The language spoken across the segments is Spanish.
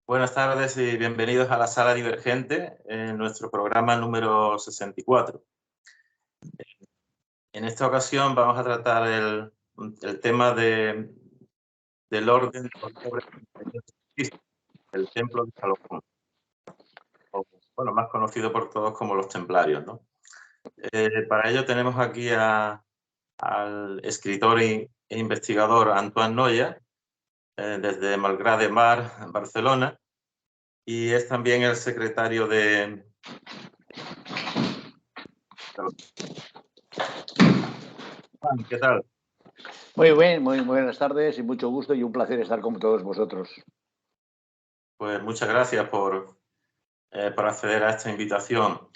Buenas tardes y bienvenidos a la Sala Divergente, en nuestro programa número 64. En esta ocasión vamos a tratar el tema del orden de los pobres compañeros, el Templo de Salomón, o, bueno, más conocido por todos como los Templarios, ¿no? Para ello tenemos aquí al escritor e investigador Antoine Noya, desde Malgrat de Mar, Barcelona, y es también el secretario de Juan, ¿qué tal? Muy bien, muy buenas tardes y mucho gusto y un placer estar con todos vosotros. Pues muchas gracias por acceder a esta invitación.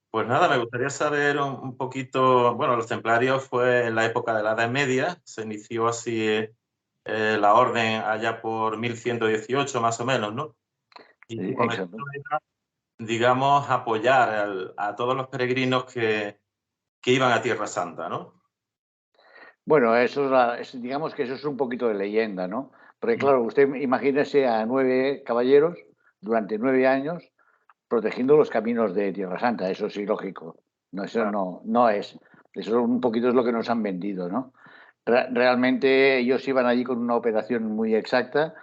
Pues nada, me gustaría saber un poquito, bueno, los templarios fue en la época de la Edad Media, se inició así la orden allá por 1118 más o menos, ¿no? Y Sí, su cometido exacto. era, digamos, apoyar a todos los peregrinos que iban a Tierra Santa, ¿no? Bueno, digamos que eso es un poquito de leyenda, ¿no? Porque claro, usted imagínese a 9 caballeros durante 9 años protegiendo los caminos de Tierra Santa, eso sí, lógico. No, eso Claro. no es. Eso un poquito es lo que nos han vendido, ¿no? Realmente ellos iban allí con una operación muy exacta,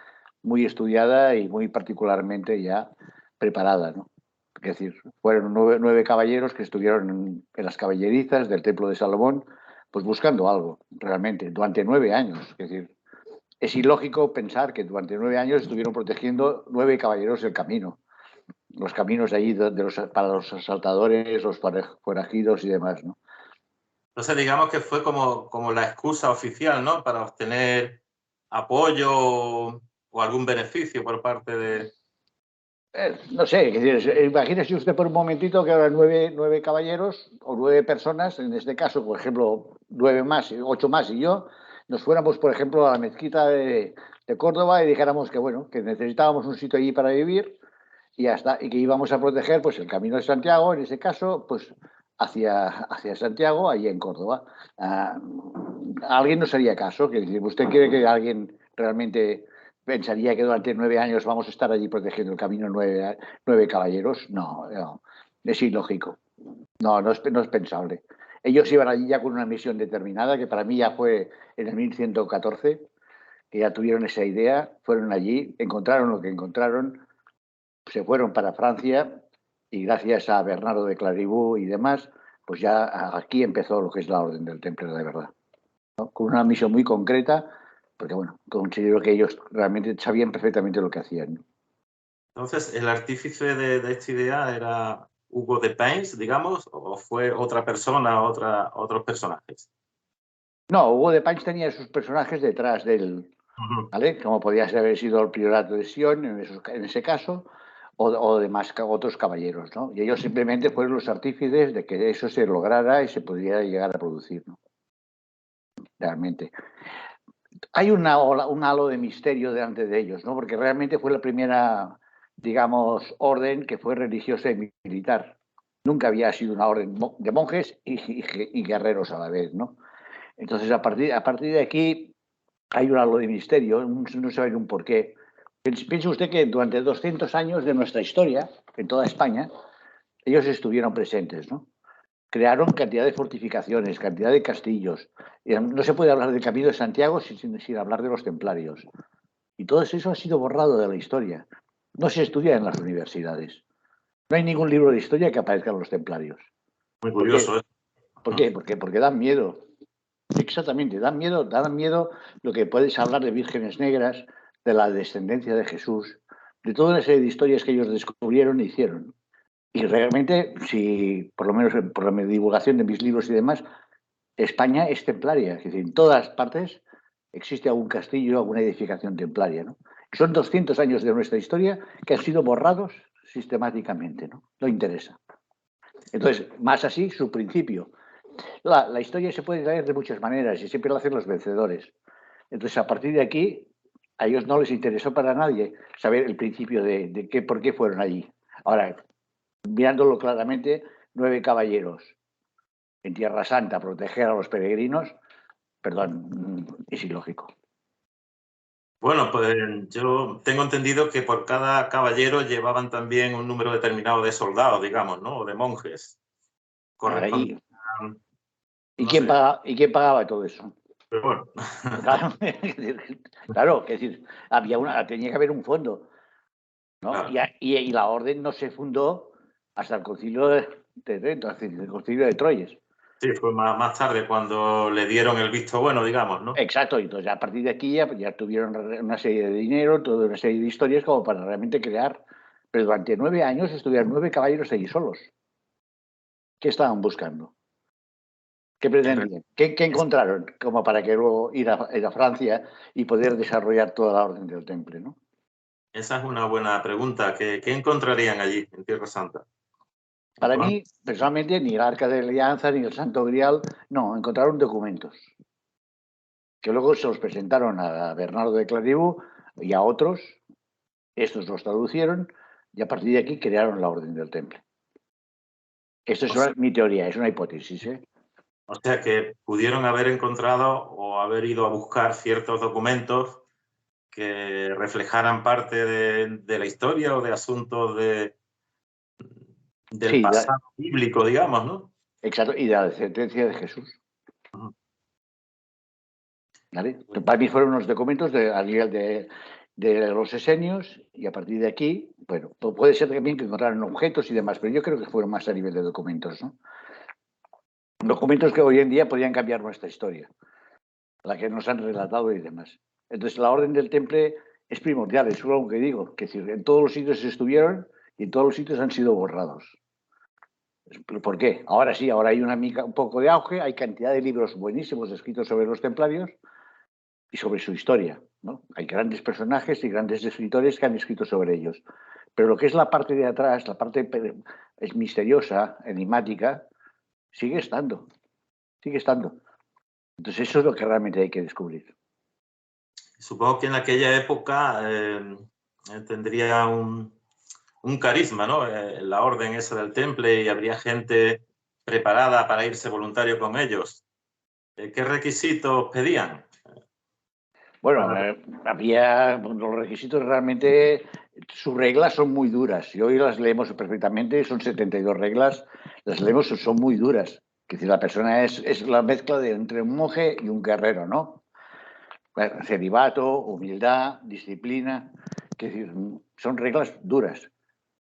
muy estudiada y muy particularmente ya preparada, ¿no? Es decir, fueron 9 caballeros que estuvieron en las caballerizas del Templo de Salomón, pues buscando algo, realmente, durante 9 años. Es decir, es ilógico pensar que durante 9 años estuvieron protegiendo 9 caballeros el camino, los caminos allí para los asaltadores, los forajidos y demás, ¿no? Entonces, digamos que fue como la excusa oficial, ¿no? Para obtener apoyo o algún beneficio por parte de... No sé, es decir, imagínese usted por un momentito que ahora 9 caballeros o 9 personas, en este caso, por ejemplo, 9 más, 8 más y yo, nos fuéramos, por ejemplo, a la mezquita de Córdoba y dijéramos que, bueno, que necesitábamos un sitio allí para vivir y hasta y que íbamos a proteger, pues, el Camino de Santiago, en ese caso, pues, hacia Santiago, allí en Córdoba. Alguien nos haría caso, que decir, ¿usted quiere que alguien realmente pensaría que durante 9 años vamos a estar allí protegiendo el camino 9 caballeros? No, es ilógico. No es pensable. Ellos iban allí ya con una misión determinada, que para mí ya fue en el 1114, que ya tuvieron esa idea, fueron allí, encontraron lo que encontraron, se fueron para Francia y gracias a Bernardo de Clairvaux y demás, pues ya aquí empezó lo que es la Orden del Temple de verdad, ¿no? Con una misión muy concreta, porque bueno, considero que ellos realmente sabían perfectamente lo que hacían, ¿no? Entonces, ¿el artífice de esta idea era Hugo de Pins, digamos, o fue otra persona, otros personajes? No, Hugo de Panch tenía sus personajes detrás de él, Ujú. ¿vale? Como podía haber sido el priorato de Sion en ese caso, o demás otros caballeros, ¿no? Y ellos simplemente fueron los artífices de que eso se lograra y se pudiera llegar a producir, ¿no? Realmente. Hay un halo de misterio delante de ellos, ¿no? Porque realmente fue la primera, digamos, orden que fue religiosa y militar. Nunca había sido una orden de monjes y guerreros a la vez, ¿no? Entonces, a partir de aquí hay un halo de misterio, no sabe un porqué. Piense usted que durante 200 años de nuestra historia, en toda España, ellos estuvieron presentes, ¿no? Crearon cantidad de fortificaciones, cantidad de castillos. No se puede hablar del Camino de Santiago sin hablar de los templarios. Y todo eso ha sido borrado de la historia. No se estudia en las universidades. No hay ningún libro de historia que aparezcan los templarios. Muy ¿Por qué? curioso, ¿eh? ¿Por qué? Porque dan miedo. Exactamente, dan miedo lo que puedes hablar de vírgenes negras, de la descendencia de Jesús, de toda una serie de historias que ellos descubrieron e hicieron. Y realmente, si por lo menos por la divulgación de mis libros y demás, España es templaria, es decir, en todas partes existe algún castillo, alguna edificación templaria, ¿no? Son 200 años de nuestra historia que han sido borrados sistemáticamente, ¿no? No interesa. Entonces, más así, su principio. La historia se puede leer de muchas maneras y siempre lo hacen los vencedores. Entonces, a partir de aquí, a ellos no les interesó para nadie saber el principio de por qué fueron allí. Ahora, mirándolo claramente, 9 caballeros en Tierra Santa a proteger a los peregrinos, perdón, es ilógico. Bueno, pues yo tengo entendido que por cada caballero llevaban también un número determinado de soldados, digamos, ¿no? O de monjes. Ahora, Corresponde, ¿y no sé, quién pagaba todo eso? pero bueno. Claro, claro, que decir, tenía que haber un fondo, ¿no? Claro. Y la orden no se fundó hasta el concilio de Trento, es decir, el concilio de Troyes. Sí, fue más tarde cuando le dieron el visto bueno, digamos, ¿no? Exacto, y entonces a partir de aquí ya tuvieron una serie de dinero, toda una serie de historias como para realmente crear. Pero durante 9 años estuvieron 9 caballeros allí solos. ¿Qué estaban buscando? ¿Qué En realidad, pretendían? ¿Qué encontraron como para que luego ir a Francia y poder desarrollar toda la orden del Temple, ¿no? esa es una buena pregunta. ¿Qué encontrarían allí, en Tierra Santa? Para Bueno, mí, personalmente, ni el Arca de la Alianza ni el Santo Grial, no, encontraron documentos que luego se los presentaron a Bernardo de Clairvaux y a otros, estos los traducieron y a partir de aquí crearon la Orden del Temple. Esto o es sea, mi teoría, es una hipótesis, ¿eh? o sea que pudieron haber encontrado o haber ido a buscar ciertos documentos que reflejaran parte de la historia o de asuntos del Sí, pasado bíblico, digamos, ¿no? exacto, y de la descendencia de Jesús. Ujú. ¿Vale? Para mí fueron unos documentos a nivel de los esenios y a partir de aquí, bueno, puede ser también que encontraran objetos y demás, pero yo creo que fueron más a nivel de documentos, ¿no? Documentos que hoy en día podrían cambiar nuestra historia, la que nos han relatado y demás. Entonces, la Orden del Temple es primordial, es algo que digo, que en todos los sitios estuvieron y en todos los sitios han sido borrados. ¿Por qué? Ahora sí, ahora hay un poco de auge, hay cantidad de libros buenísimos escritos sobre los templarios y sobre su historia, ¿no? Hay grandes personajes y grandes escritores que han escrito sobre ellos. Pero lo que es la parte de atrás, la parte es misteriosa, enigmática, sigue estando, sigue estando. Entonces eso es lo que realmente hay que descubrir. Supongo que en aquella época tendría un carisma, ¿no? La orden esa del temple y habría gente preparada para irse voluntario con ellos. ¿Qué requisitos pedían? Bueno, Para... los requisitos realmente, sus reglas son muy duras. Y hoy las leemos perfectamente, son 72 reglas, las leemos, son muy duras. Es decir, la persona es la mezcla entre un monje y un guerrero, ¿no? Celibato, humildad, disciplina, es decir, son reglas duras.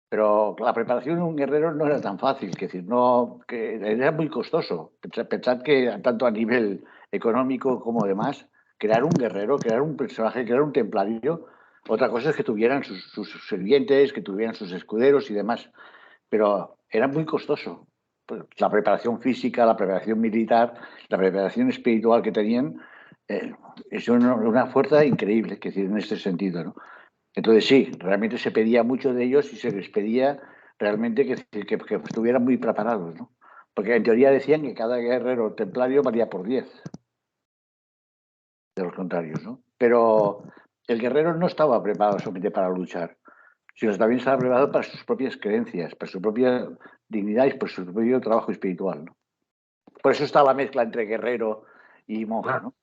Pero la preparación de un guerrero no era tan fácil, es decir, no, que era muy costoso. Pensad que tanto a nivel económico como demás, crear un guerrero, crear un personaje, crear un templario, otra cosa es que tuvieran sus sirvientes, que tuvieran sus escuderos y demás, pero era muy costoso. La preparación física, la preparación militar, la preparación espiritual que tenían, es una fuerza increíble, es decir, en este sentido, ¿no? Entonces sí, realmente se pedía mucho de ellos y se les pedía realmente que estuvieran muy preparados, ¿no? Porque en teoría decían que cada guerrero templario valía por 10 de los contrarios, ¿no? Pero el guerrero no estaba preparado solamente para luchar, sino también estaba preparado para sus propias creencias, para su propia dignidad y por su propio trabajo espiritual, ¿no? Por eso está la mezcla entre guerrero y monje, Claro. ¿no?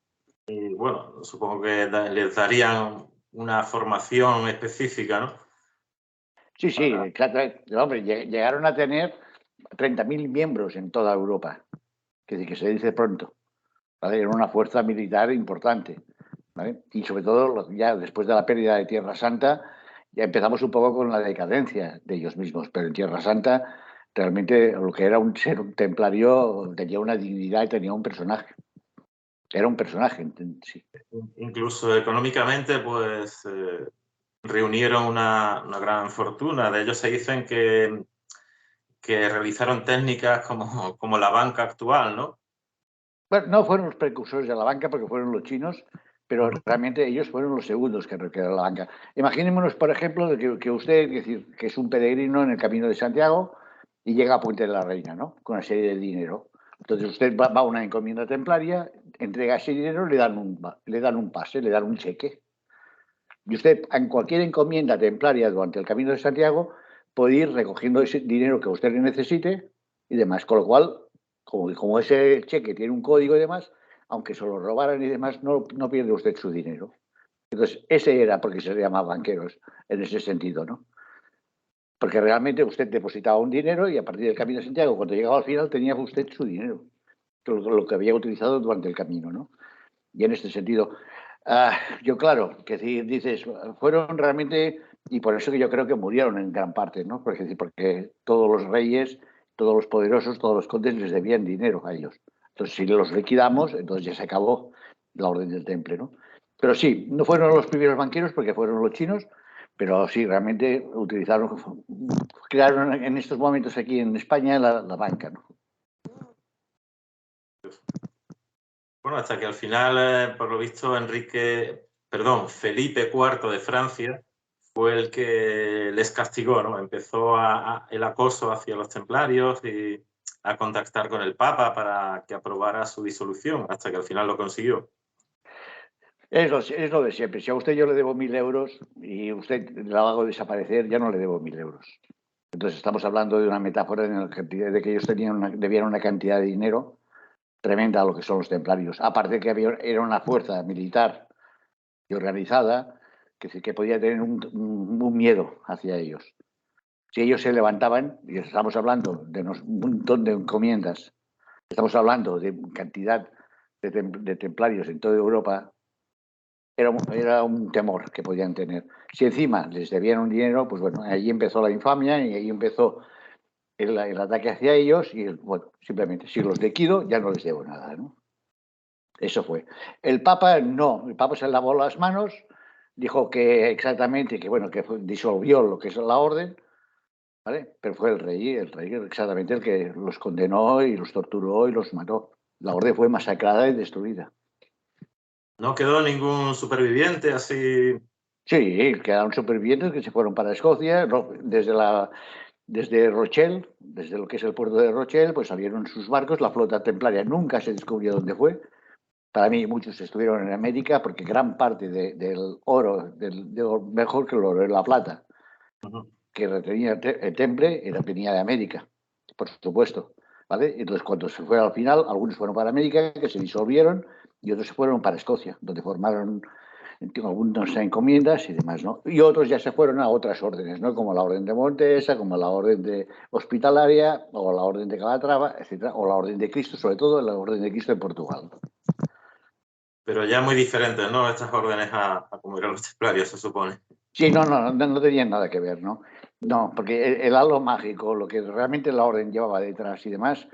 Y bueno, supongo que les darían una formación específica, ¿no? Sí, sí, Para... hombre, llegaron a tener 30.000 miembros en toda Europa, que se dice pronto. ¿Vale? Era una fuerza militar importante, ¿vale? Y sobre todo, ya después de la pérdida de Tierra Santa, ya empezamos un poco con la decadencia de ellos mismos, pero en Tierra Santa realmente lo que era ser un templario tenía una dignidad y tenía un personaje. Era un personaje, sí. Incluso económicamente, pues reunieron una gran fortuna. De ellos se dicen que realizaron técnicas como la banca actual, ¿no? Bueno, no fueron los precursores de la banca porque fueron los chinos, pero Ujú. realmente ellos fueron los segundos que crearon la banca. Imaginémonos, por ejemplo, que usted, es decir, que es un peregrino en el Camino de Santiago y llega a Puente de la Reina, ¿no? Con una serie de dinero. Entonces usted va a una encomienda templaria, entrega ese dinero, le dan un pase, le dan un cheque. Y usted, en cualquier encomienda templaria durante el Camino de Santiago, puede ir recogiendo ese dinero que usted le necesite y demás. Con lo cual, como ese cheque tiene un código y demás, aunque se lo robaran y demás, no pierde usted su dinero. Entonces, ese era porque se le llamaba banqueros, en ese sentido, ¿no? Porque realmente usted depositaba un dinero y a partir del Camino de Santiago, cuando llegaba al final, tenía usted su dinero, lo que había utilizado durante el camino, ¿no? Y en este sentido, yo claro, que si dices, fueron realmente, y por eso que yo creo que murieron en gran parte, ¿no? Porque todos los reyes, todos los poderosos, todos los condes les debían dinero a ellos. Entonces, si los liquidamos, entonces ya se acabó la orden del temple, ¿no? Pero sí, no fueron los primeros banqueros porque fueron los chinos, pero sí, realmente utilizaron, crearon en estos momentos aquí en España la banca, ¿no? Bueno, hasta que al final, por lo visto, Felipe IV de Francia fue el que les castigó, ¿no? Empezó el acoso hacia los templarios y a contactar con el Papa para que aprobara su disolución, hasta que al final lo consiguió. Es lo de siempre. Si a usted yo le debo 1.000 euros y usted la hago desaparecer, ya no le debo 1.000 euros. Entonces estamos hablando de una metáfora de que ellos debían una cantidad de dinero tremenda a lo que son los templarios. Aparte que era una fuerza militar y organizada que podía tener un miedo hacia ellos. Si ellos se levantaban, y estamos hablando de un montón de encomiendas, estamos hablando de cantidad de templarios en toda Europa, era un temor que podían tener. Si encima les debían un dinero, pues bueno, ahí empezó la infamia y ahí empezó el ataque hacia ellos y, bueno, simplemente, si los liquido, ya no les debo nada, ¿no? Eso fue. El Papa no, el Papa se lavó las manos, dijo que exactamente, que bueno, que disolvió lo que es la orden, ¿vale? Pero fue el rey exactamente el que los condenó y los torturó y los mató. La orden fue masacrada y destruida. ¿No quedó ningún superviviente así? Sí, quedaron supervivientes que se fueron para Escocia, desde Rochelle, desde lo que es el puerto de Rochelle, pues salieron sus barcos, la flota templaria nunca se descubrió dónde fue. Para mí muchos estuvieron en América porque gran parte del oro, mejor que el oro, la plata, que retenía el temple, venía de América, por supuesto. ¿Vale? Entonces cuando se fue al final, algunos fueron para América, que se disolvieron, y otros se fueron para Escocia, donde formaron algunas encomiendas y demás, ¿no? Y otros ya se fueron a otras órdenes, ¿no? Como la Orden de Montesa, como la Orden de Hospitalaria, o la Orden de Calatrava, etcétera, o la Orden de Cristo, sobre todo la Orden de Cristo en Portugal. Pero ya muy diferentes, ¿no? Estas órdenes a como eran los templarios, se supone. Sí, no tenían nada que ver, ¿no? No, porque el halo mágico, lo que realmente la orden llevaba detrás y demás,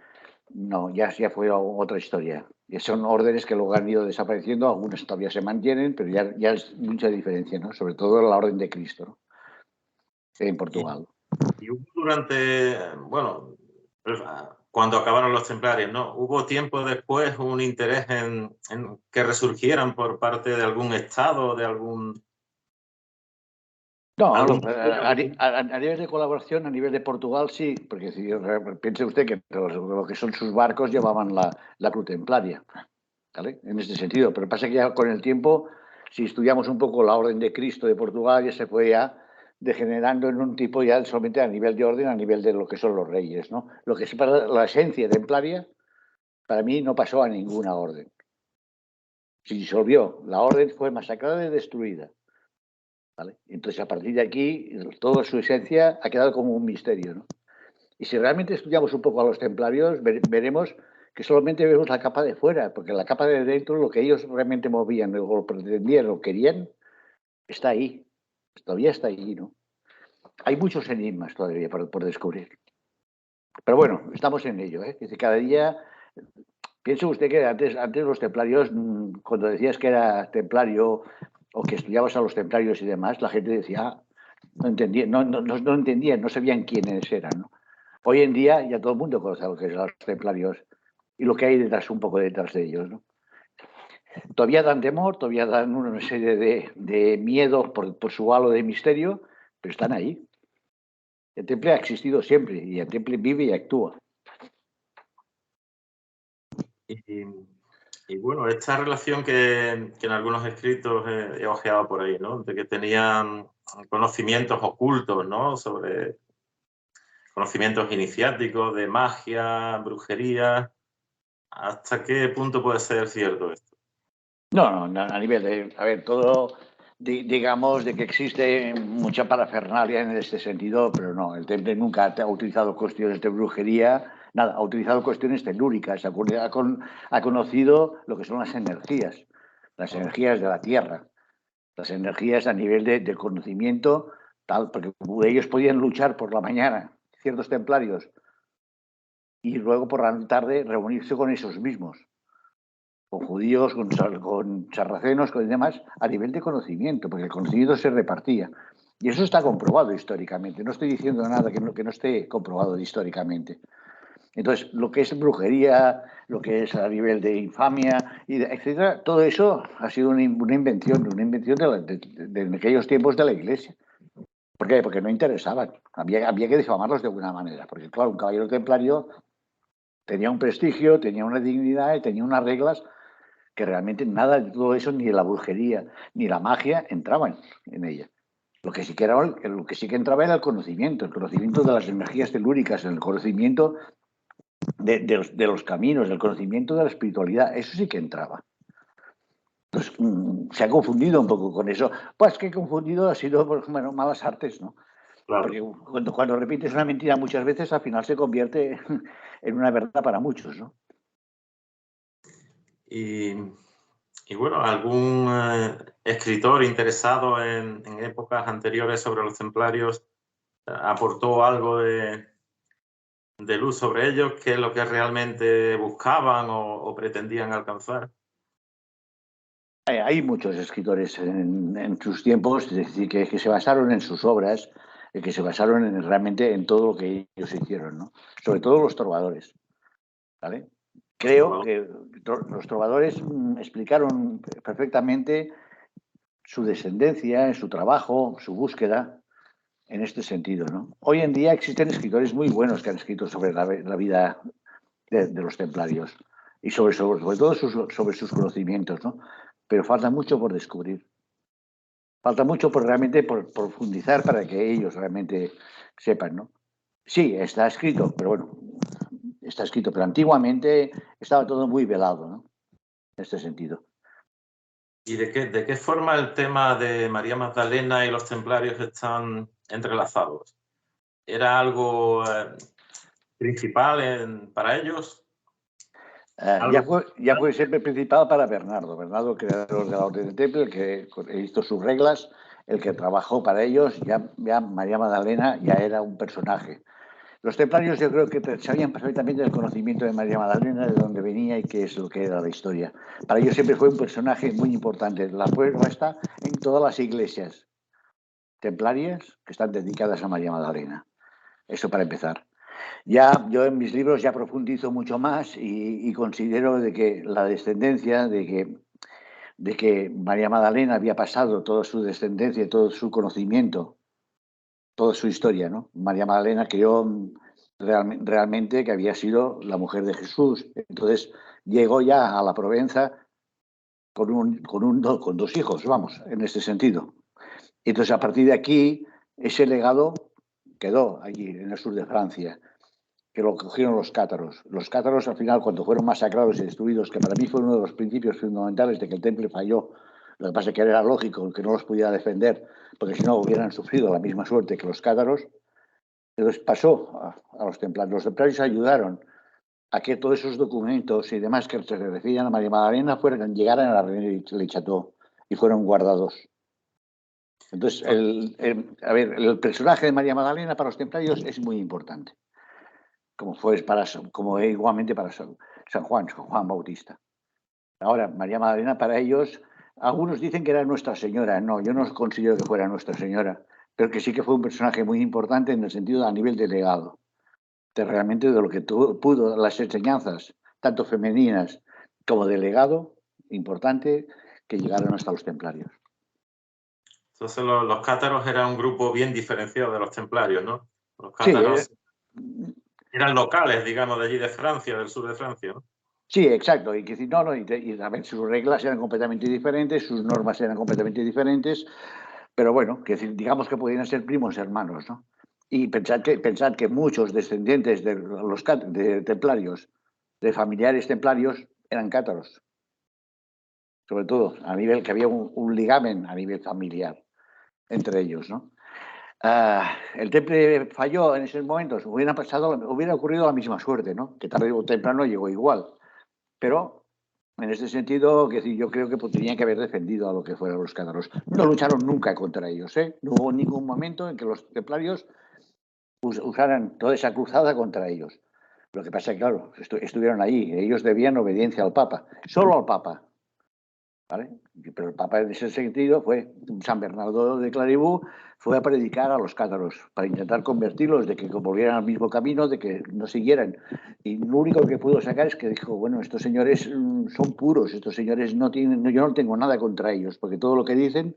no, ya fue otra historia. Y son órdenes que luego han ido desapareciendo, algunas todavía se mantienen, pero ya es mucha diferencia, ¿no? Sobre todo la orden de Cristo, ¿no? En Portugal. Y hubo bueno, cuando acabaron los templarios, ¿no? ¿Hubo tiempo después un interés en que resurgieran por parte de algún estado, de algún... No, algún... a nivel de colaboración, a nivel de Portugal sí, porque si piense usted que lo que son sus barcos llevaban la cruz templaria, ¿vale? En este sentido, pero pasa que ya con el tiempo, si estudiamos un poco la orden de Cristo de Portugal, ya se fue ya degenerando en un tipo ya solamente a nivel de orden, a nivel de lo que son los reyes, ¿no? Lo que es para la esencia templaria, para mí no pasó a ninguna orden. Se disolvió, la orden fue masacrada y destruida. ¿Vale? Entonces, a partir de aquí, toda su esencia ha quedado como un misterio, ¿no? Y si realmente estudiamos un poco a los templarios, veremos que solamente vemos la capa de fuera, porque la capa de dentro, lo que ellos realmente movían, o pretendían, o querían, está ahí. Todavía está ahí, ¿no? Hay muchos enigmas todavía por descubrir. Pero bueno, estamos en ello, ¿eh? Dice, cada día, piense usted que antes los templarios, cuando decías que era templario o que estudiabas a los templarios y demás, la gente decía, no entendían, no entendían, no sabían quiénes eran, ¿no? Hoy en día ya todo el mundo conoce lo que son los templarios y lo que hay detrás, un poco detrás de ellos, ¿no? Todavía dan temor, todavía dan una serie de miedo por su halo de misterio, pero están ahí. El temple ha existido siempre y el temple vive y actúa. Y bueno, esta relación que en algunos escritos he ojeado por ahí, ¿no? De que tenían conocimientos ocultos, ¿no? Sobre conocimientos iniciáticos de magia, brujería. ¿Hasta qué punto puede ser cierto esto? No, a nivel de, a ver, todo, digamos de que existe mucha parafernalia en este sentido, pero no, el Temple nunca ha utilizado cuestiones de brujería, nada, ha utilizado cuestiones telúricas, ha conocido lo que son las energías de la Tierra, las energías a nivel de conocimiento, tal, porque ellos podían luchar por la mañana, ciertos templarios, y luego por la tarde reunirse con esos mismos, con judíos, con sarracenos, con demás, a nivel de conocimiento, porque el conocimiento se repartía. Y eso está comprobado históricamente. No estoy diciendo nada que no esté comprobado históricamente. Entonces, lo que es brujería, lo que es a nivel de infamia, etcétera, todo eso ha sido una invención de aquellos tiempos de la Iglesia. ¿Por qué? Porque no interesaban. Había que difamarlos de alguna manera. Porque, claro, un caballero templario tenía un prestigio, tenía una dignidad y tenía unas reglas que realmente nada de todo eso, ni la brujería, ni la magia, entraban en ella. Lo que sí que entraba era el conocimiento de las energías telúricas, el conocimiento de los caminos, el conocimiento de la espiritualidad, eso sí que entraba. Pues se ha confundido un poco con eso. Pues que confundido ha sido, bueno, malas artes, ¿no? Claro. Porque cuando repites una mentira muchas veces, al final se convierte en una verdad para muchos, ¿no? Y bueno, ¿algún escritor interesado en épocas anteriores sobre los templarios aportó algo de luz sobre ellos? ¿Qué es lo que realmente buscaban o pretendían alcanzar? Hay muchos escritores en sus tiempos, es decir, que se basaron en sus obras, que se basaron realmente en todo lo que ellos hicieron, ¿no? Sobre todo los trovadores, ¿vale? Creo que los trovadores explicaron perfectamente su descendencia, su trabajo, su búsqueda en este sentido, ¿no? Hoy en día existen escritores muy buenos que han escrito sobre la vida de los templarios y sobre todo sobre sus conocimientos, ¿no? Pero falta mucho por descubrir. Falta mucho realmente por profundizar para que ellos realmente sepan, ¿no? Sí, está escrito, pero bueno, está escrito, pero antiguamente estaba todo muy velado, ¿no? En este sentido. ¿Y de qué forma el tema de María Magdalena y los templarios están entrelazados? ¿Era algo principal para ellos? Ya fue siempre principal para Bernardo. Bernardo, creador de la Orden del Temple, el que hizo sus reglas, el que trabajó para ellos, ya María Magdalena ya era un personaje. Los templarios yo creo que sabían perfectamente el conocimiento de María Magdalena, de dónde venía y qué es lo que era la historia. Para ellos siempre fue un personaje muy importante. La prueba está en todas las iglesias templarias que están dedicadas a María Magdalena. Eso para empezar. Ya yo en mis libros ya profundizo mucho más y considero de que la descendencia, de que María Magdalena había pasado toda su descendencia, todo su conocimiento, toda su historia, ¿no? María Magdalena creó realmente que había sido la mujer de Jesús. Entonces llegó ya a la Provenza con dos hijos, vamos, en este sentido. Entonces a partir de aquí, ese legado quedó allí en el sur de Francia, que lo cogieron los cátaros. Los cátaros al final, cuando fueron masacrados y destruidos, que para mí fue uno de los principios fundamentales de que el Temple falló, lo que pasa es que era lógico que no los pudiera defender, porque si no hubieran sufrido la misma suerte que los cátaros. Entonces pasó a los templarios. Los templarios ayudaron a que todos esos documentos y demás que se referían a María Magdalena llegaran a la reina de Le Chateau y fueron guardados. Entonces, el personaje de María Magdalena para los templarios es muy importante, como igualmente para San Juan Bautista. Ahora, María Magdalena para ellos, algunos dicen que era Nuestra Señora. No, yo no considero que fuera Nuestra Señora, pero que sí que fue un personaje muy importante en el sentido a nivel de legado, realmente de lo que pudo, las enseñanzas, tanto femeninas como de legado, importante, que llegaron hasta los templarios. Entonces los cátaros eran un grupo bien diferenciado de los templarios, ¿no? Los Sí, cátaros eran locales, digamos, de allí de Francia, del sur de Francia, ¿no? sí, exacto. Y que no, a ver, sus reglas eran completamente diferentes, sus normas eran completamente diferentes, pero bueno, digamos que podían ser primos hermanos, ¿no? Y pensad que muchos descendientes de los templarios, de familiares templarios, eran cátaros. sobre todo a nivel que había un ligamen a nivel familiar entre ellos, ¿no? El Temple falló en esos momentos, hubiera ocurrido la misma suerte, ¿no? Que tarde o temprano llegó igual. Pero en ese sentido, yo creo que tenían que haber defendido a lo que fueran los cátaros. No lucharon nunca contra ellos, ¿eh? No hubo ningún momento en que los templarios usaran toda esa cruzada contra ellos. Lo que pasa es que, claro, estuvieron allí. Ellos debían obediencia al Papa, solo al Papa, ¿vale? Pero el Papa en ese sentido San Bernardo de Clairvaux fue a predicar a los cátaros para intentar convertirlos, de que volvieran al mismo camino, de que no siguieran. Y lo único que pudo sacar es que dijo, bueno, estos señores son puros, estos señores no tienen, yo no tengo nada contra ellos, porque todo lo que dicen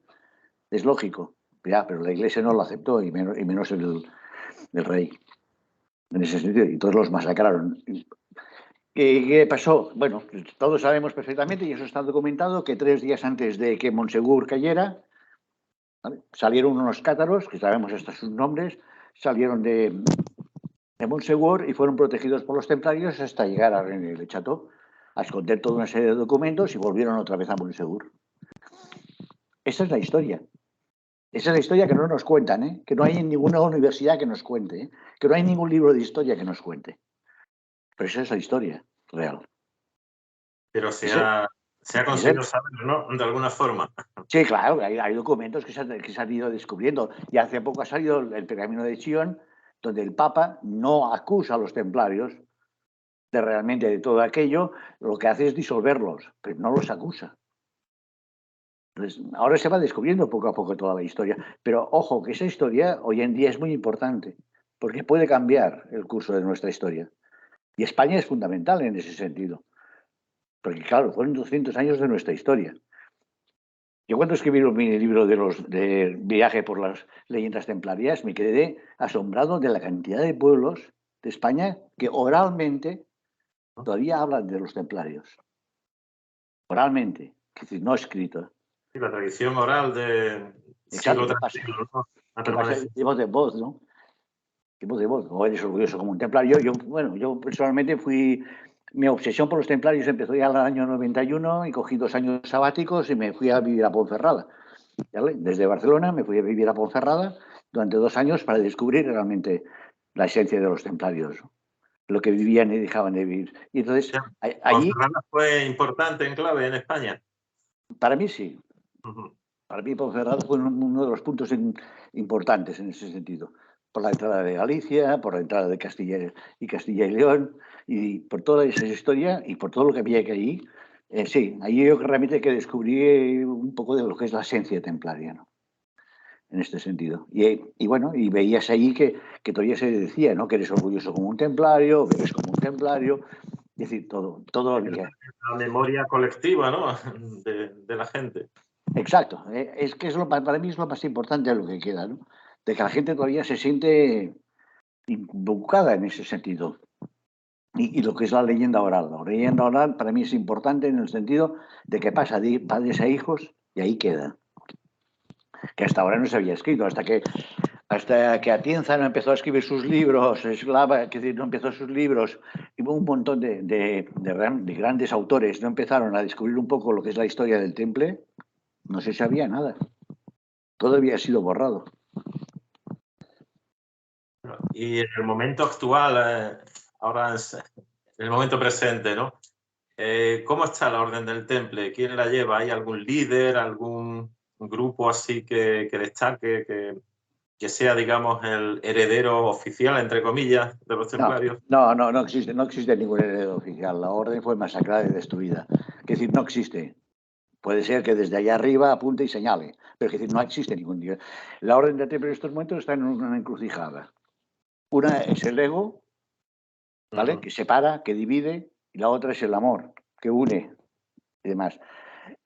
es lógico. Ya, pero la Iglesia no lo aceptó, y menos el rey, en ese sentido, y todos los masacraron. ¿Qué pasó? Bueno, todos sabemos perfectamente, y eso está documentado, que 3 días antes de que Montsegur cayera, ¿vale?, salieron unos cátaros, que sabemos hasta sus nombres, salieron de Montsegur y fueron protegidos por los templarios hasta llegar a René le Chateau, a esconder toda una serie de documentos, y volvieron otra vez a Montsegur. Esa es la historia. Esa es la historia que no nos cuentan, ¿eh? Que no hay en ninguna universidad que nos cuente, ¿eh? Que no hay ningún libro de historia que nos cuente. Pero esa es la historia real. Pero se ha conseguido saber, ¿no? De alguna forma. Sí, claro, hay documentos que se han ido descubriendo. Y hace poco ha salido el Pergamino de Sion, donde el Papa no acusa a los templarios de realmente de todo aquello, lo que hace es disolverlos, pero no los acusa. Entonces, ahora se va descubriendo poco a poco toda la historia. Pero ojo, que esa historia hoy en día es muy importante, porque puede cambiar el curso de nuestra historia. Y España es fundamental en ese sentido. Porque, claro, fueron 200 años de nuestra historia. Yo cuando escribí mi libro de viaje por las leyendas templarias, me quedé asombrado de la cantidad de pueblos de España que oralmente todavía hablan de los templarios. Oralmente, es decir, no escrito. Sí, la tradición oral de siglo tras siglo, ¿no? Que pasa de voz de voz, ¿no? De voz de voz. O eres orgulloso como un templario. Yo personalmente mi obsesión por los templarios empezó ya en el año 91 y cogí 2 años sabáticos y me fui a vivir a Ponferrada. ¿Vale? Desde Barcelona me fui a vivir a Ponferrada durante 2 años para descubrir realmente la esencia de los templarios, lo que vivían y dejaban de vivir. Y entonces, allí... ¿Ponferrada fue importante en clave en España? Para mí sí. Para mí Ponferrada fue uno de los puntos importantes en ese sentido. Por la entrada de Galicia, por la entrada de Castilla y León, y por toda esa historia y por todo lo que había que allí. Sí, allí yo realmente que descubrí un poco de lo que es la esencia templaria, ¿no? En este sentido. Y bueno, y veías allí que todavía se decía, ¿no?, que eres orgulloso como un templario, bebes como un templario, es decir, todo había. La memoria colectiva, ¿no? de la gente. Exacto, es que para mí es lo más importante de lo que queda, ¿no? De que la gente todavía se siente involucrada en ese sentido. Y lo que es la leyenda oral. La leyenda oral para mí es importante en el sentido de que pasa de padres a hijos y ahí queda. Que hasta ahora no se había escrito, hasta que Atienza no empezó a escribir sus libros, no empezó sus libros, y un montón de grandes autores no empezaron a descubrir un poco lo que es la historia del temple, no se sabía nada. Todo había sido borrado. Y en el momento actual, ahora en el momento presente, ¿no? ¿Cómo está la Orden del Temple? ¿Quién la lleva? ¿Hay algún líder, algún grupo así que destaque, que sea, digamos, el heredero oficial, entre comillas, de los templarios? No existe ningún heredero oficial. La Orden fue masacrada y destruida. Es decir, no existe. Puede ser que desde allá arriba apunte y señale, pero es decir, no existe ningún día. La Orden del Temple en estos momentos está en una encrucijada. Una es el ego, ¿vale?, que separa, que divide, y la otra es el amor, que une y demás.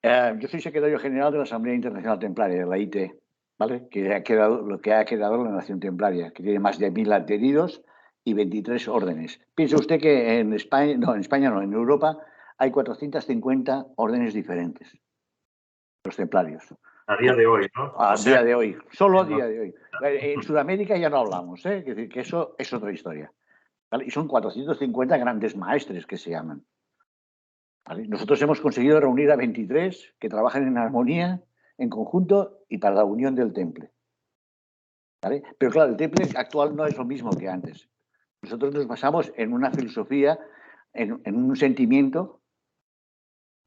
Yo soy secretario general de la Asamblea Internacional Templaria, de la IT, ¿vale?, lo que ha quedado la Nación Templaria, que tiene más de 1000 adheridos y 23 órdenes. Piense usted que en España no, en Europa hay 450 órdenes diferentes, los templarios. A día de hoy, ¿no? Día de hoy, solo a día de hoy. En Sudamérica ya no hablamos, ¿eh? Es decir, que eso es otra historia, ¿vale? Y son 450 grandes maestres que se llaman. ¿vale? Nosotros hemos conseguido reunir a 23 que trabajan en armonía, en conjunto y para la unión del temple, ¿vale? Pero claro, el temple actual no es lo mismo que antes. Nosotros nos basamos en una filosofía, en un sentimiento,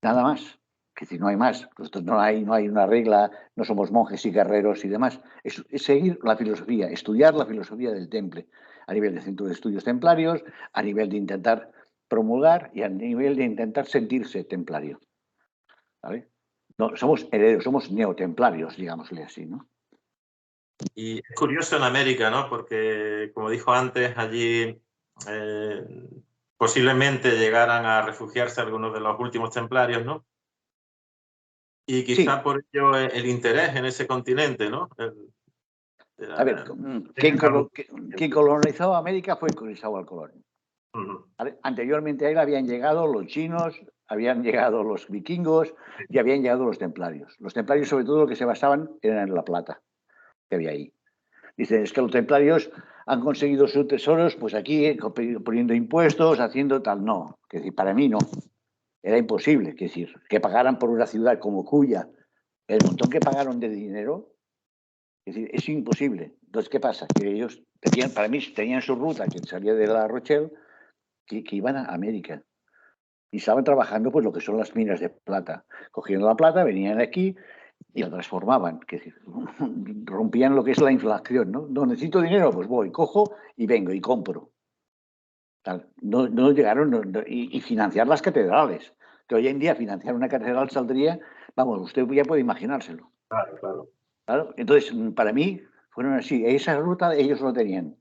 nada más. Es decir, no hay más. Nosotros no hay una regla, no somos monjes y guerreros y demás. Es seguir la filosofía, estudiar la filosofía del temple, a nivel de centro de estudios templarios, a nivel de intentar promulgar y a nivel de intentar sentirse templario, ¿vale? No, somos herederos, somos neotemplarios, digámosle así, ¿no? Y es curioso en América, ¿no? Porque, como dijo antes, allí posiblemente llegaran a refugiarse algunos de los últimos templarios, ¿no? Y Sí, quizá por ello el interés en ese continente, ¿no? a ver, quien colonizó América fue Cristóbal Colón. ¿Vale? Anteriormente a él habían llegado los chinos, habían llegado los vikingos y habían llegado los templarios. Los templarios, sobre todo, lo que se basaban era en la plata que había ahí. Dicen, es que los templarios han conseguido sus tesoros, pues aquí poniendo impuestos, haciendo tal. No, es decir, para mí no. Era imposible, es decir, que pagaran por una ciudad como Cuya el montón que pagaron de dinero, es decir, es imposible. Entonces, ¿qué pasa? Que ellos tenían, para mí, tenían su ruta que salía de La Rochelle, que iban a América. Y estaban trabajando pues lo que son las minas de plata. Cogían la plata, venían aquí y la transformaban, que es decir, rompían lo que es la inflación, ¿no? No necesito dinero, pues voy, cojo y vengo y compro. Tal. No llegaron y financiar las catedrales, que hoy en día financiar una catedral saldría, vamos, usted ya puede imaginárselo. Claro, claro. ¿Claro? Entonces, para mí, fueron así. Esa ruta ellos lo tenían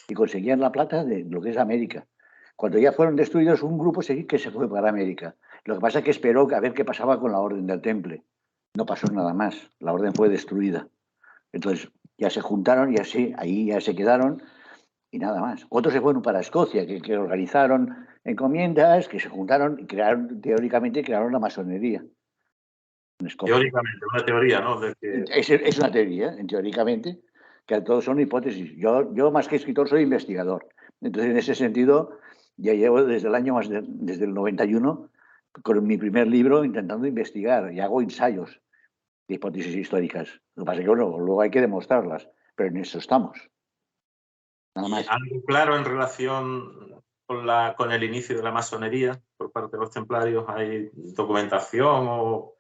y conseguían la plata de lo que es América. Cuando ya fueron destruidos, un grupo que se fue para América. Lo que pasa es que esperó a ver qué pasaba con la Orden del Temple. No pasó nada más. La orden fue destruida. Entonces, ya se juntaron y así, ahí ya se quedaron y nada más. Otros se fueron para Escocia, que organizaron encomiendas, que se juntaron y crearon, teóricamente, crearon la masonería en Escocia. Teóricamente, una teoría, ¿no? De que... Es una teoría, teóricamente, que todos son hipótesis. Yo más que escritor, soy investigador. Entonces, en ese sentido, ya llevo desde el año desde el 91, con mi primer libro, intentando investigar y hago ensayos de hipótesis históricas. Lo que pasa es que, bueno, luego hay que demostrarlas, pero en eso estamos. Nada ¿Y más. algo claro en relación con el inicio de la masonería por parte de los templarios? ¿Hay documentación o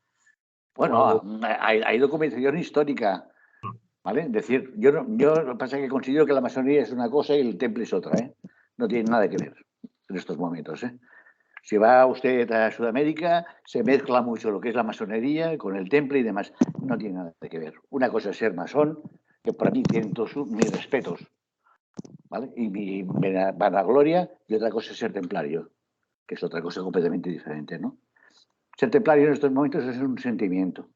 Bueno, algo? hay documentación histórica, ¿vale? Es decir, yo lo que pasa es que considero que la masonería es una cosa y el temple es otra, ¿eh? No tiene nada que ver en estos momentos, ¿eh? Si va usted a Sudamérica, se mezcla mucho lo que es la masonería con el temple y demás. No tiene nada que ver. Una cosa es ser masón, que para mí tienen todos mis respetos, ¿vale? Y mi vanagloria, y otra cosa es ser templario, que es otra cosa completamente diferente, ¿no? Ser templario en estos momentos es un sentimiento.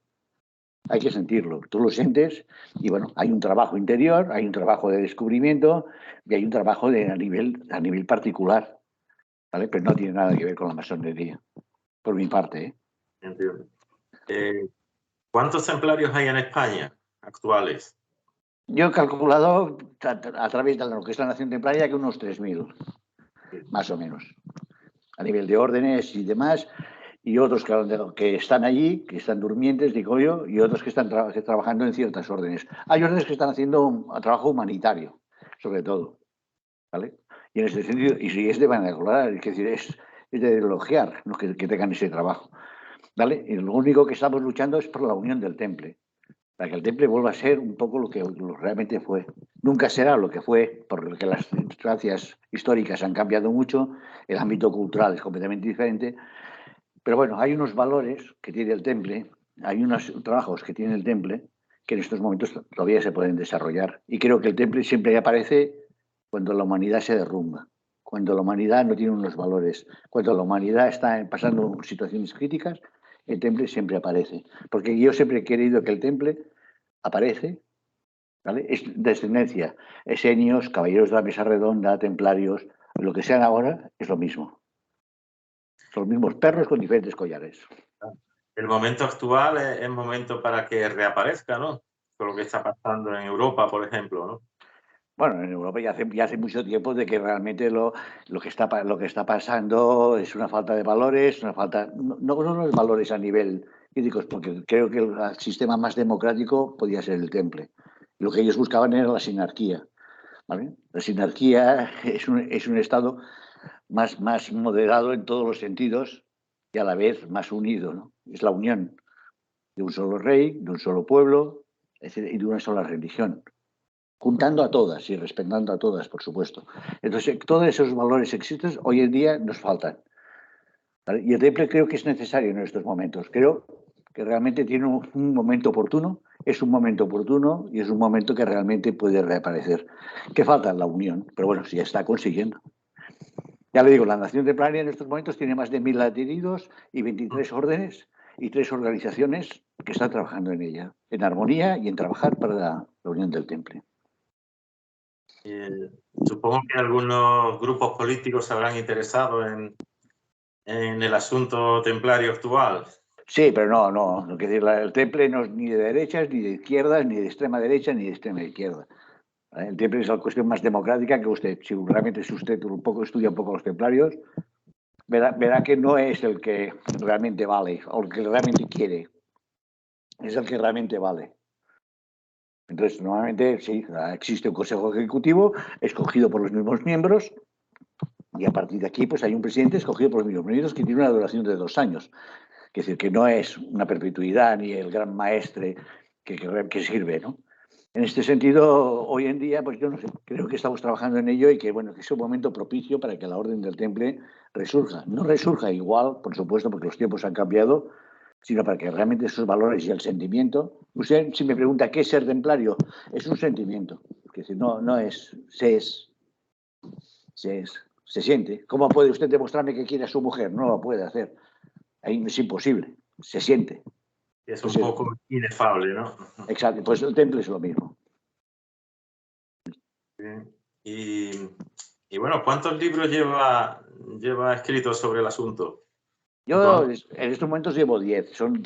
Hay que sentirlo. Tú lo sientes y, bueno, hay un trabajo interior, hay un trabajo de descubrimiento y hay un trabajo a nivel particular, ¿vale? Pero no tiene nada que ver con la masonería, por mi parte, ¿eh? Entiendo. ¿Cuántos templarios hay en España actuales? Yo he calculado a través de lo que es la Nación Templaria que unos 3.000, más o menos, a nivel de órdenes y demás, y otros que están allí, que están durmientes, digo yo, y otros que están trabajando en ciertas órdenes. Hay órdenes que están haciendo un trabajo humanitario, sobre todo, ¿vale? Y en ese sentido, y si es de vanagloria, es decir, es de elogiar los que tengan ese trabajo, ¿vale? Y lo único que estamos luchando es por la unión del temple, para que el temple vuelva a ser un poco lo que realmente fue. Nunca será lo que fue, porque las circunstancias históricas han cambiado mucho, el ámbito cultural es completamente diferente, pero bueno, hay unos valores que tiene el temple, hay unos trabajos que tiene el temple que en estos momentos todavía se pueden desarrollar. Y creo que el temple siempre aparece cuando la humanidad se derrumba, cuando la humanidad no tiene unos valores, cuando la humanidad está pasando situaciones críticas, el temple siempre aparece. Porque yo siempre he querido que el temple aparece, ¿vale? Es descendencia, esenios, caballeros de la mesa redonda, templarios, lo que sean ahora es lo mismo. Son los mismos perros con diferentes collares. El momento actual es momento para que reaparezca, ¿no? Con lo que está pasando en Europa, por ejemplo, ¿no? Bueno, en Europa ya hace mucho tiempo de que realmente lo que está pasando es una falta de valores, una falta, no los valores a nivel críticos, porque creo que el sistema más democrático podía ser el Temple. Lo que ellos buscaban era la sinarquía, ¿vale? La sinarquía es un estado más moderado en todos los sentidos y a la vez más unido, ¿no? Es la unión de un solo rey, de un solo pueblo, y de una sola religión, juntando a todas y respetando a todas, por supuesto. Entonces, todos esos valores existen hoy en día nos faltan, ¿vale? Y el temple creo que es necesario en estos momentos. Creo que realmente tiene un momento oportuno, es un momento oportuno y es un momento que realmente puede reaparecer. ¿Qué falta? La unión, pero bueno, si ya está consiguiendo. Ya le digo, la Nación Templaria en estos momentos tiene más de 1000 adheridos y 23 órdenes y 3 organizaciones que están trabajando en ella, en armonía y en trabajar para la unión del temple. Supongo que algunos grupos políticos se habrán interesado en el asunto templario actual. Sí, pero no. Lo que decir, el temple no es ni de derechas, ni de izquierdas, ni de extrema derecha, ni de extrema izquierda. El temple es la cuestión más democrática que usted, si usted un poco estudia un poco los templarios, verá que no es el que realmente vale o el que realmente quiere, es el que realmente vale. Entonces, normalmente sí, existe un consejo ejecutivo escogido por los mismos miembros y a partir de aquí pues hay un presidente escogido por los mismos miembros que tiene una duración de 2 años. Es decir, que no es una perpetuidad ni el gran maestre que sirve, ¿no? En este sentido, hoy en día, pues yo no sé, creo que estamos trabajando en ello y que, bueno, que es un momento propicio para que la Orden del Temple resurja. No resurja igual, por supuesto, porque los tiempos han cambiado, sino para que realmente esos valores y el sentimiento. Usted, si me pregunta qué es ser templario, es un sentimiento. Es decir, no es, se siente. ¿Cómo puede usted demostrarme que quiere a su mujer? No lo puede hacer. Ahí es imposible. Se siente. Es un Pues, poco inefable, ¿no? exacto, pues el temple es lo mismo. Y, y bueno, ¿cuántos libros lleva escritos sobre el asunto? Yo en estos momentos llevo 10. Son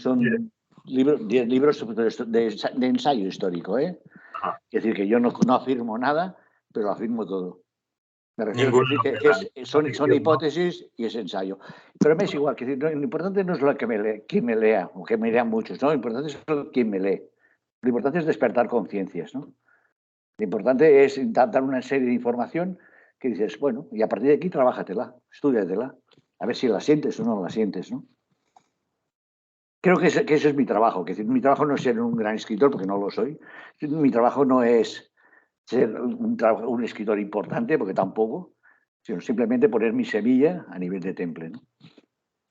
10 libros de ensayo histórico, ¿eh? Ajá. Es decir, que yo no afirmo nada, pero afirmo todo. Me refiero a Ninguna decir novela, que no son ficción, ¿no? hipótesis y es ensayo. Pero me es igual, que decir, lo importante no es lo que quién me lea, o que me lean muchos, ¿no? Lo importante es quién me lee. Lo importante es despertar conciencias, ¿no? Lo importante es dar una serie de información que dices, bueno, y a partir de aquí trabájatela, estúdiatela, a ver si la sientes o no la sientes, ¿no? Creo que ese es mi trabajo, que mi trabajo no es ser un gran escritor, porque no lo soy. Mi trabajo no es ser un escritor importante, porque tampoco, sino simplemente poner mi semilla a nivel de temple, ¿no?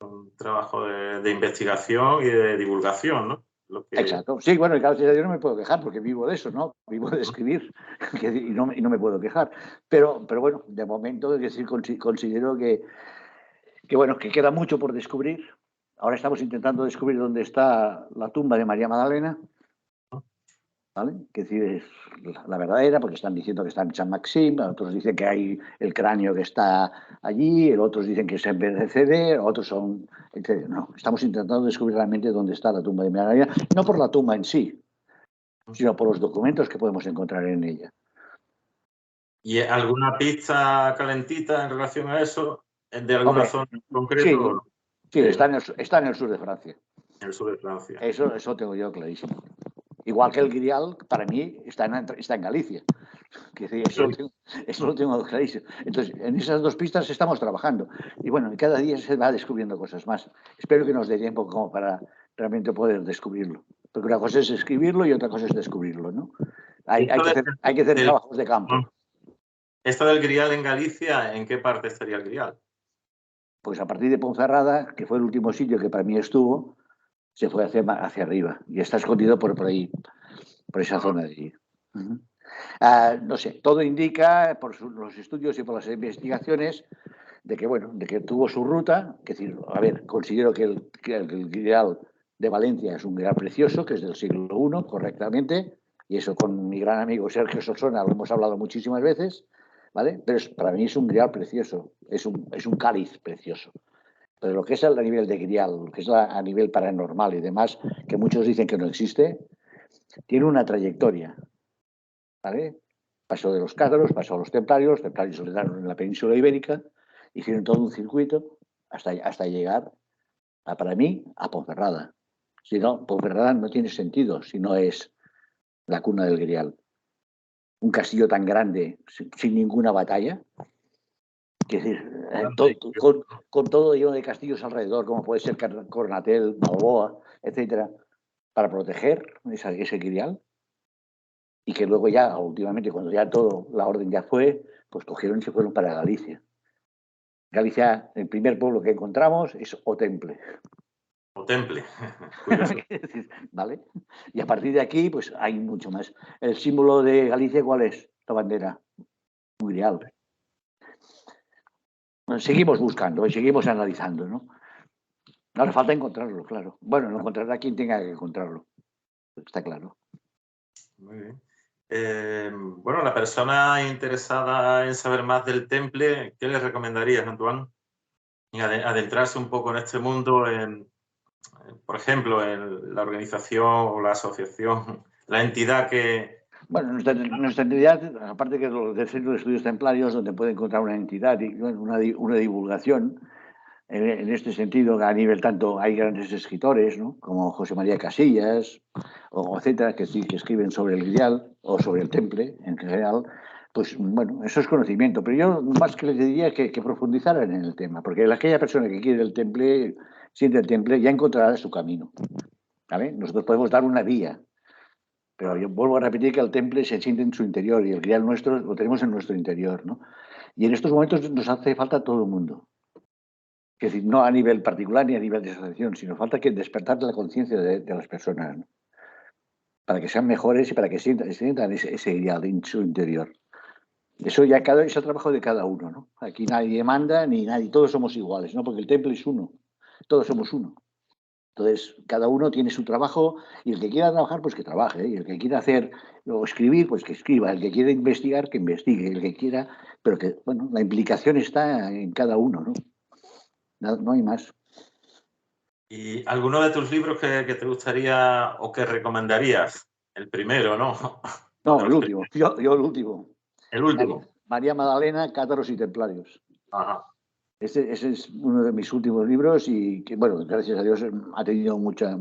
Un trabajo de investigación y de divulgación, ¿no? Exacto. Sí, bueno, y claro, yo no me puedo quejar porque vivo de eso, ¿no? Vivo de escribir y no me puedo quejar. Pero bueno, de momento, es decir, considero bueno, que queda mucho por descubrir. Ahora estamos intentando descubrir dónde está la tumba de María Magdalena, ¿vale? Que decir, es la verdadera, porque están diciendo que está en San Maxim, otros dicen que hay el cráneo que está allí, otros dicen que es en BCD, otros son, etc. No, estamos intentando descubrir realmente dónde está la tumba de Magdalena, no por la tumba en sí, sino por los documentos que podemos encontrar en ella. ¿Y alguna pista calentita en relación a eso? ¿De alguna Hombre, zona en concreto? sí, sí, Sí, ¿no? está en el sur de Francia. En el sur de Francia. Eso tengo yo clarísimo. Igual que el Grial, para mí, está en Galicia. Que eso lo tengo clarísimo. Entonces, en esas dos pistas estamos trabajando. Y bueno, cada día se va descubriendo cosas más. Espero que nos dé tiempo como para realmente poder descubrirlo. Porque una cosa es escribirlo y otra cosa es descubrirlo, ¿no? Hay que hacer del, trabajos de campo. esto del Grial en Galicia, ¿en qué parte estaría el Grial? Pues a partir de Ponferrada, que fue el último sitio que para mí estuvo, se fue hacia arriba. Y está escondido por ahí, por esa zona de allí. No sé, todo indica, por los estudios y por las investigaciones, de que tuvo su ruta, que decir, a ver, considero que el Grial de Valencia es un Grial precioso, que es del siglo I, correctamente, y eso con mi gran amigo Sergio Solsona lo hemos hablado muchísimas veces, ¿vale? Pero para mí es un Grial precioso, es un cáliz precioso. Pero lo que es a nivel de Grial, lo que es a nivel paranormal y demás, que muchos dicen que no existe, tiene una trayectoria, ¿vale? Pasó de los cátaros, pasó a los templarios le daron en la península ibérica, hicieron todo un circuito hasta llegar, para mí, a Ponferrada. Si no, Ponferrada no tiene sentido si no es la cuna del Grial. Un castillo tan grande, sin ninguna batalla, es decir, con todo lleno de castillos alrededor, como puede ser Cornatel, Balboa, etcétera, para proteger ese Grial. Y que luego ya, últimamente, cuando ya la orden ya fue, pues cogieron y se fueron para Galicia. Galicia, el primer pueblo que encontramos es Otemple. Otemple. ¿Vale? Y a partir de aquí, pues hay mucho más. El símbolo de Galicia, ¿cuál es? La bandera. Un Grial. Bueno, seguimos buscando y seguimos analizando, ¿no? Ahora falta encontrarlo, claro. Bueno, no encontrará quien tenga que encontrarlo. Está claro. Muy bien. Bueno, la persona interesada en saber más del Temple, ¿qué le recomendarías, Antoine? Y adentrarse un poco en este mundo, por ejemplo, en la organización o la asociación, la entidad que... Bueno, nuestra entidad, aparte que del Centro de Estudios Templarios, donde puede encontrar una entidad y una divulgación, en este sentido, a nivel tanto hay grandes escritores, ¿no? Como José María Casillas, o etcétera, que sí que escriben sobre el Grial o sobre el Temple en general. Pues bueno, eso es conocimiento, pero yo más que les diría que profundizaran en el tema, porque aquella persona que quiere el Temple, siente el Temple, ya encontrará su camino. ¿Vale? Nosotros podemos dar una vía, pero yo vuelvo a repetir que el Temple se siente en su interior y el Grial nuestro lo tenemos en nuestro interior, ¿no? Y en estos momentos nos hace falta todo el mundo. Es decir, no a nivel particular ni a nivel de asociación, sino falta que despertar la conciencia de las personas, ¿no? Para que sean mejores y para que sientan ese ideal en su interior. Eso ya es el trabajo de cada uno, ¿no? Aquí nadie manda ni nadie, todos somos iguales, ¿no? Porque el Temple es uno, todos somos uno. Entonces, cada uno tiene su trabajo y el que quiera trabajar, pues que trabaje, ¿eh? Y el que quiera hacer o escribir, pues que escriba, el que quiera investigar, que investigue, el que quiera, pero que, bueno, la implicación está en cada uno, ¿no? No hay más. ¿Y alguno de tus libros que te gustaría o que recomendarías? El primero, ¿no? No, el último. Yo el último. El último. María Magdalena, Cátaros y Templarios. Ajá. Ese es uno de mis últimos libros y que, bueno, gracias a Dios ha tenido mucha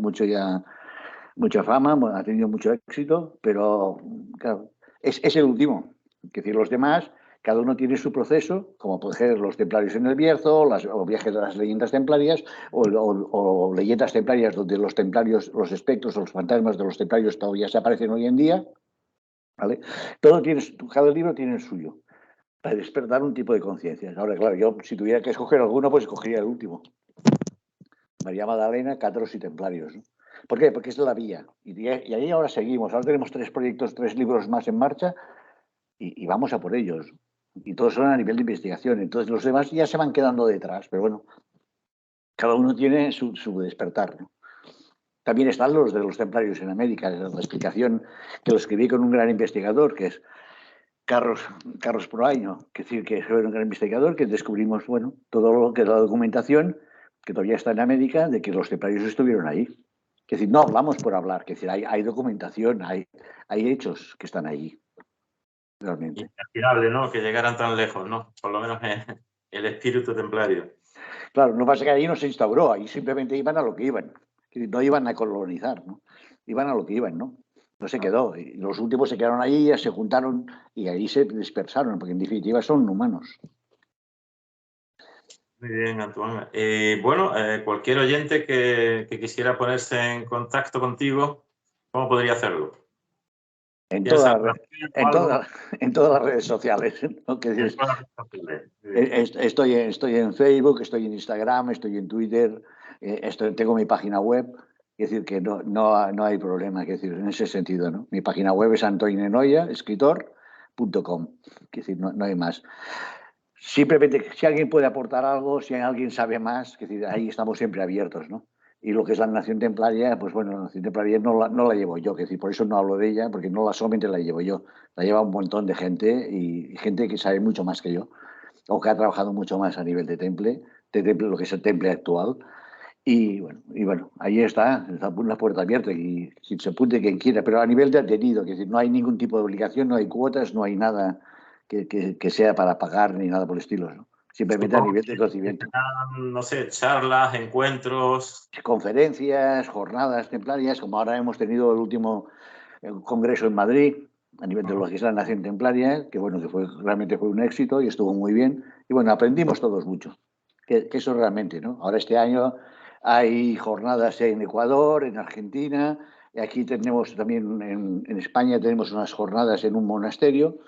fama, bueno, ha tenido mucho éxito, pero claro, es el último. Es decir, los demás, cada uno tiene su proceso, como puede ser los templarios en el Bierzo, o viajes de las leyendas templarias, o leyendas templarias donde los templarios, los espectros o los fantasmas de los templarios todavía se aparecen hoy en día. ¿Vale? Cada libro tiene el suyo, para despertar un tipo de conciencia. Ahora, claro, yo si tuviera que escoger alguno, pues escogería el último. María Magdalena, Cátaros y Templarios, ¿no? ¿Por qué? Porque es la vía. Y ahí ahora seguimos. Ahora tenemos 3 proyectos, 3 libros más en marcha y vamos a por ellos. Y todos son a nivel de investigación. Entonces los demás ya se van quedando detrás. Pero bueno, cada uno tiene su despertar, ¿no? También están los de los templarios en América. La explicación que lo escribí con un gran investigador, que es Carlos Proaño, que decir que fue un gran investigador, que descubrimos, bueno, todo lo que es la documentación, que todavía está en América, de que los templarios estuvieron ahí. Es decir, no hablamos por hablar, es decir, hay documentación, hay hechos que están allí, realmente. Inimaginable, ¿no? Que llegaran tan lejos, ¿no? Por lo menos el espíritu templario. Claro, no pasa que allí no se instauró, ahí simplemente iban a lo que iban. Es decir, no iban a colonizar, ¿no? Iban a lo que iban, ¿no? No se quedó. Y los últimos se quedaron allí, se juntaron y ahí se dispersaron, porque en definitiva son humanos. Muy bien, Antoine. Bueno, cualquier oyente que quisiera ponerse en contacto contigo, ¿cómo podría hacerlo? En ¿Tienes todas alguna página o algo? las redes sociales, ¿no? Que En dices, todas las redes sociales. Muy bien. estoy en Facebook, estoy en Instagram, estoy en Twitter, tengo mi página web. Es decir, que no hay problema, es decir, en ese sentido, ¿no? Mi página web es antoinenoya.escritor.com. Es decir, no hay más. Simplemente, si alguien puede aportar algo, si alguien sabe más, es decir, ahí estamos siempre abiertos, ¿no? Y lo que es la Nación Templaria, pues bueno, la Nación Templaria no la llevo yo, es decir, por eso no hablo de ella, porque no solamente la llevo yo, la lleva un montón de gente y gente que sabe mucho más que yo, o que ha trabajado mucho más a nivel de temple, lo que es el temple actual. Y bueno, ahí está la puerta abierta y si se apunte quien quiera, pero a nivel de atenido, que es decir, no hay ningún tipo de obligación, no hay cuotas, no hay nada que sea para pagar ni nada por el estilo, ¿no? Simplemente a Supongo nivel de que conocimiento. serán, no sé, charlas, encuentros. Conferencias, jornadas templarias, como ahora hemos tenido el último congreso en Madrid, a nivel de lo que es la Nación Templaria, que bueno, realmente fue un éxito y estuvo muy bien. Y bueno, aprendimos todos mucho, que eso realmente, ¿no? Ahora este año hay jornadas en Ecuador, en Argentina, y aquí tenemos también en España tenemos unas jornadas en un monasterio,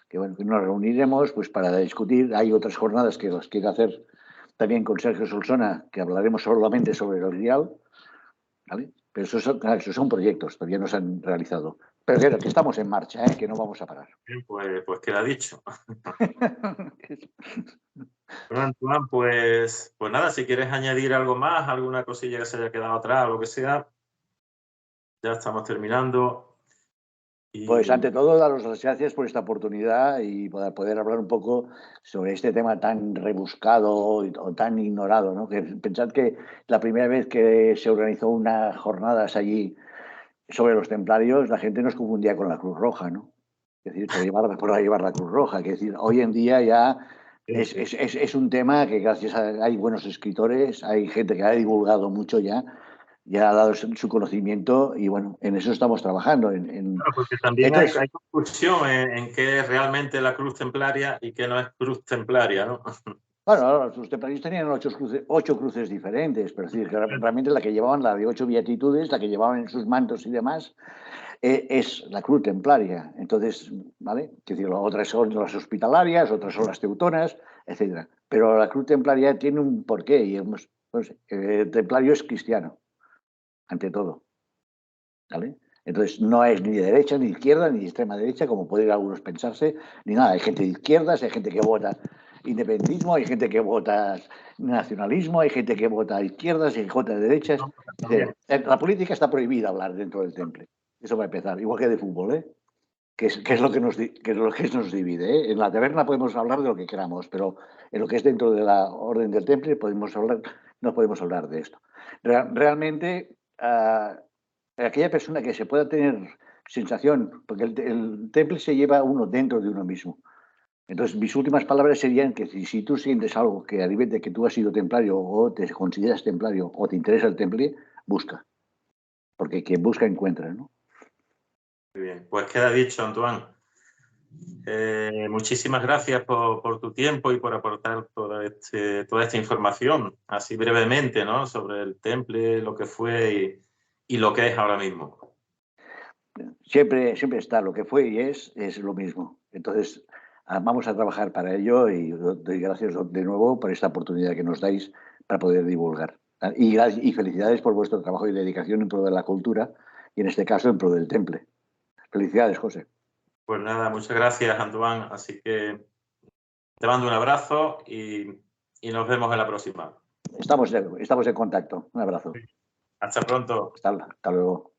que bueno, que nos reuniremos pues para discutir. Hay otras jornadas que las quiero hacer también con Sergio Solsona, que hablaremos solamente sobre el grial, ¿vale? Pero esos son proyectos, todavía no se han realizado. Pero claro, que estamos en marcha, ¿eh? Que no vamos a parar. Bien, pues queda dicho. Bueno, Antoine, pues nada, si quieres añadir algo más, alguna cosilla que se haya quedado atrás, lo que sea, ya estamos terminando. Pues Y ante todo, daros las gracias por esta oportunidad y poder hablar un poco sobre este tema tan rebuscado o tan ignorado, ¿no? Que pensad que la primera vez que se organizó unas jornadas allí sobre los templarios, la gente nos confundía con la Cruz Roja, ¿no? Es decir, por llevar la Cruz Roja. Es decir, hoy en día ya es un tema que gracias a hay buenos escritores, hay gente que ha divulgado mucho ya ha dado su conocimiento y bueno, en eso estamos trabajando. claro, porque también Entonces, hay confusión en qué es realmente la cruz templaria y qué no es cruz templaria, ¿no? bueno, los templarios tenían ocho cruces diferentes, pero es decir, que realmente la que llevaban, la de 8 beatitudes, la que llevaban en sus mantos y demás, es la cruz templaria. Entonces, ¿vale? Es decir, otras son las hospitalarias, otras son las teutonas, etcétera. Pero la cruz templaria tiene un porqué y pues, el templario es cristiano, ante todo, ¿vale? Entonces, no es ni de derecha, ni de izquierda, ni de extrema derecha, como pueden algunos pensarse, ni nada. Hay gente de izquierdas, hay gente que vota independentismo, hay gente que vota nacionalismo, hay gente que vota izquierdas, hay gente que vota derechas, También. etc. La política está prohibida hablar dentro del temple. Eso va a empezar, igual que de fútbol, ¿eh? Que es lo que nos divide, ¿eh? En la taberna podemos hablar de lo que queramos, pero en lo que es dentro de la orden del temple no podemos hablar de esto. Realmente, aquella persona que se pueda tener sensación, porque el temple se lleva uno dentro de uno mismo. Entonces, mis últimas palabras serían que si tú sientes algo que a nivel de que tú has sido templario o te consideras templario o te interesa el temple, busca, porque quien busca encuentra, ¿no? Muy bien, pues queda dicho, Antoine. Muchísimas gracias por tu tiempo y por aportar toda esta información, así brevemente, ¿no? Sobre el temple, lo que fue y lo que es ahora mismo. Siempre está lo que fue y es lo mismo. Entonces, vamos a trabajar para ello y doy gracias de nuevo por esta oportunidad que nos dais para poder divulgar. Y felicidades por vuestro trabajo y dedicación en pro de la cultura y en este caso en pro del temple. Felicidades, José. Pues nada, muchas gracias, Antoine. Así que te mando un abrazo y nos vemos en la próxima. Estamos en contacto. Un abrazo. Hasta pronto. Hasta luego.